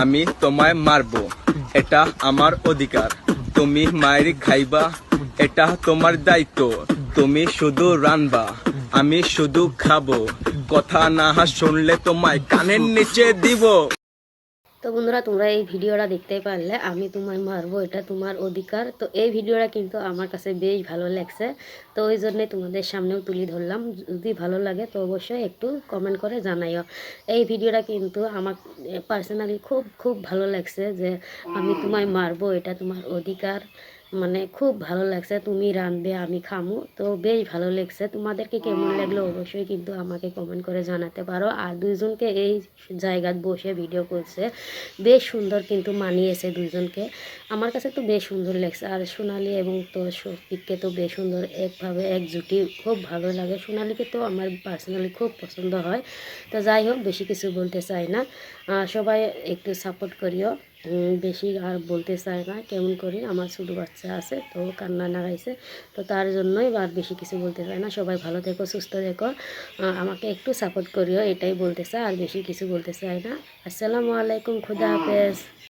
আমি তোমায় মারবো, এটা আমার অধিকার। তুমি মায়ের খাইবা, এটা তোমার দায়িত্ব। তুমি শুধু রানবা, আমি শুধু খাবো। কথা না শুনলে তোমায় কানের নিচে দিব। তো বন্ধুরা, তোমরা এই ভিডিওটা দেখতেই পারলে, আমি তোমায় মারবো এটা তোমার অধিকার। তো এই ভিডিওটা কিন্তু আমার কাছে বেশ ভালো লাগছে, তো ওই জন্যে তোমাদের সামনেও তুলে ধরলাম। যদি ভালো লাগে তো অবশ্যই একটু কমেন্ট করে জানাইও। এই ভিডিওটা কিন্তু আমার পার্সোনালি খুব খুব ভালো লাগছে, যে আমি তোমায় মারবো এটা তোমার অধিকার। মানে খুব ভালো লাগছে, তুমি রাঁধবে আমি খামু, তো বেশ ভালো লাগছে। তোমাদেরকে কেমন লাগলো অবশ্যই কিন্তু আমাকে কমেন্ট করে জানাতে পারো। আর দুইজনকে এই জায়গায় বসে ভিডিও করছে, বেশ সুন্দর কিন্তু মানিয়েছে দুইজনকে। আমার কাছে তো বেশ সুন্দর লাগছে। আর সোনালি এবং তো শফিককে তো বেশ সুন্দর একভাবে এক জুটি খুব ভালো লাগে। সোনালিকে তো আমার পার্সোনালি খুব পছন্দ হয়। তো যাই হোক, বেশি কিছু বলতে চাই না, সবাই একটু সাপোর্ট করিও। বেশি আর বলতে চাই না, কেমন করি, আমার ছোটো বাচ্চা আছে তো কান্না নাগাইছে, তো তার জন্যই আর বেশি কিছু বলতে চাই না। সবাই ভালো থেকো, সুস্থ থেকো, আমাকে একটু সাপোর্ট করিও, এটাই বলতে চাই, আর বেশি কিছু বলতে চাই না। আসসালামু আলাইকুম, খুদা হাফেজ।